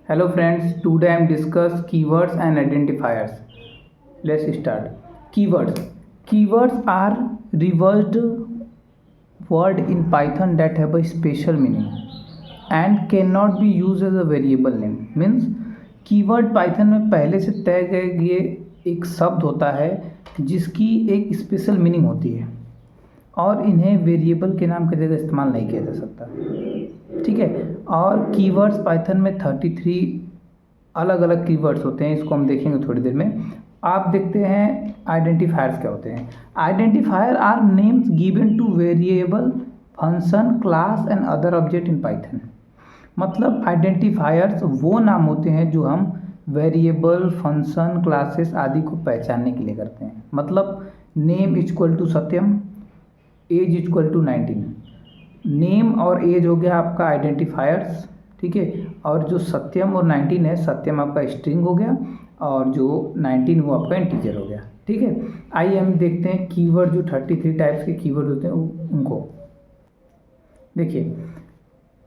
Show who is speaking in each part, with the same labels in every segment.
Speaker 1: Hello friends, today I am discuss keywords and identifiers. Let's start. Keywords. Keywords are reversed word in Python that have a special meaning and cannot be used as a variable name. Means keyword Python में पहले से तय गए एक शब्द होता है जिसकी एक स्पेशल मीनिंग होती है और इन्हें वेरिएबल के नाम की जगह इस्तेमाल नहीं किया जा सकता। ठीक है। और कीवर्ड्स पाइथन में 33 अलग अलग कीवर्ड्स होते हैं, इसको हम देखेंगे थोड़ी देर में। आप देखते हैं आइडेंटिफायर्स क्या होते हैं। Identifier are names given to variable, function, class and other object in Python. मतलब आइडेंटिफायर्स वो नाम होते हैं जो हम वेरिएबल, फंक्शन, क्लासेस आदि को पहचानने के लिए करते हैं। मतलब name equal to Satyam, age equal to 19। Name और एज हो गया आपका आइडेंटिफायर्स, ठीक है। और जो सत्यम और 19 है, सत्यम आपका स्ट्रिंग हो गया और जो 19 वो आपका इंटीजर हो गया। ठीक है। आइए हम देखते हैं कीवर्ड, जो 33 टाइप्स के कीवर्ड होते हैं उनको देखिए।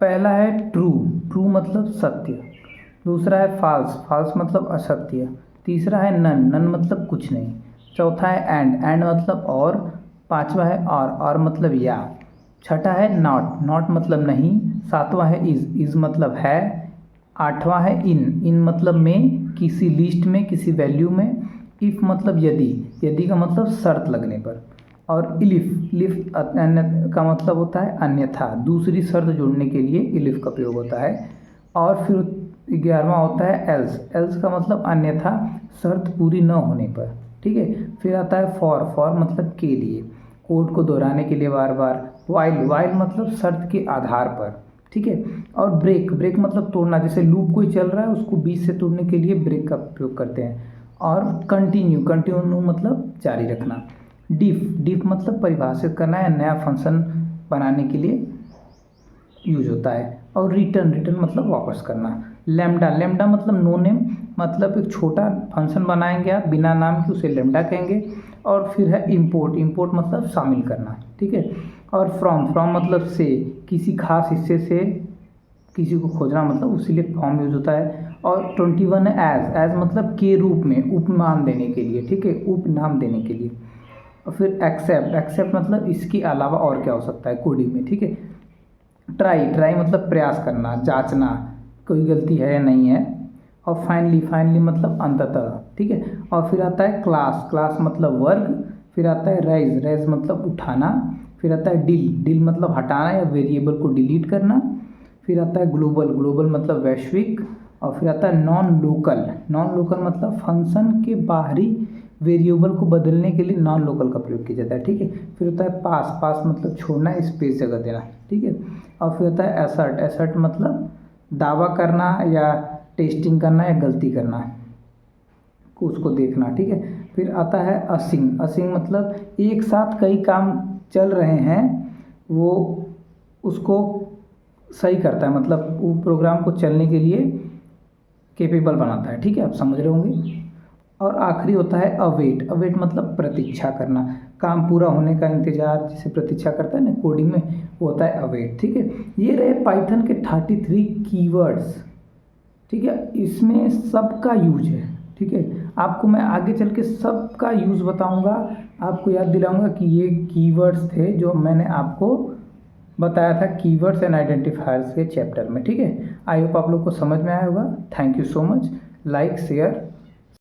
Speaker 1: पहला है ट्रू, ट्रू मतलब सत्य। दूसरा है फॉल्स, फॉल्स मतलब असत्य। तीसरा है नन, नन मतलब कुछ नहीं। चौथा है एंड, एंड मतलब और। पांचवा है और मतलब या। छठा है नॉट, नॉट मतलब नहीं। सातवां है इज मतलब है। आठवां है इन मतलब में, किसी लिस्ट में, किसी वैल्यू में। इफ़ मतलब यदि, यदि का मतलब शर्त लगने पर। और इलिफ, इलिफ का मतलब होता है अन्यथा, दूसरी शर्त जोड़ने के लिए इलिफ का प्रयोग होता है। और फिर 11वां होता है एल्स, एल्स का मतलब अन्यथा शर्त पूरी न होने पर। ठीक है। फिर आता है फॉर, फॉर मतलब के लिए, कोड को दोहराने के लिए बार बार। वाइल, वाइल मतलब शर्त के आधार पर। ठीक है। और ब्रेक, ब्रेक मतलब तोड़ना, जैसे लूप कोई चल रहा है उसको बीच से तोड़ने के लिए ब्रेक का प्रयोग करते हैं। और कंटिन्यू, कंटिन्यू मतलब जारी रखना। डिफ, डिफ मतलब परिभाषित करना है, नया फंक्शन बनाने के लिए यूज होता है। और रिटर्न, रिटर्न मतलब वापस करना। लैम्डा, लैम्डा मतलब नो नेम, मतलब एक छोटा फंक्शन बनाएंगे आप बिना नाम के, उसे लैम्डा कहेंगे। और फिर है इंपोर्ट, इंपोर्ट मतलब शामिल करना। ठीक है। और फ्रॉम, फ्रॉम मतलब से, किसी खास हिस्से से किसी को खोजना, मतलब उसी लिए फ्रॉम यूज होता है। और 21 है एज, एज मतलब के रूप में, उपनाम देने के लिए। ठीक है, उपनाम देने के लिए। और फिर एक्सेप्ट, एक्सेप्ट मतलब इसके अलावा और क्या हो सकता है कोडिंग में। ठीक है। ट्राई, ट्राई मतलब प्रयास करना, जांचना कोई गलती है या नहीं है। और फाइनली, फाइनली मतलब अंततः। ठीक है। और फिर आता है क्लास, क्लास मतलब वर्ग। फिर आता है रेज, रेज मतलब उठाना। फिर आता है डिल, डिल मतलब हटाना या वेरिएबल को डिलीट करना। फिर आता है ग्लोबल, ग्लोबल मतलब वैश्विक। और फिर आता है नॉन लोकल, नॉन लोकल मतलब फंक्शन के बाहरी वेरिएबल को बदलने के लिए नॉन लोकल का प्रयोग किया जाता है। ठीक है। फिर होता है पास, पास मतलब छोड़ना, स्पेस जगह देना। ठीक है। और फिर होता है एसर्ट, एसर्ट मतलब दावा करना या टेस्टिंग करना या गलती करना, उसको देखना। ठीक है। फिर आता है असिंग, असिंग मतलब एक साथ कई काम चल रहे हैं वो उसको सही करता है, मतलब वो प्रोग्राम को चलने के लिए केपेबल बनाता है। ठीक है, आप समझ रहे होंगे। और आखिरी होता है अवेट, अवेट मतलब प्रतीक्षा करना, काम पूरा होने का इंतजार, जिसे प्रतीक्षा करता है ना कोडिंग में, वो होता है अवेट। ठीक है। ये रहे पाइथन के 33 कीवर्ड्स। ठीक है। इसमें सबका यूज है। ठीक है। आपको मैं आगे चल के सबका यूज़ बताऊंगा। आपको याद दिलाऊंगा कि ये कीवर्ड्स थे जो मैंने आपको बताया था कीवर्ड्स एंड आइडेंटिफायर्स के चैप्टर में। ठीक है। आई होप आप लोग को समझ में आया होगा। Thank you so much. Like, share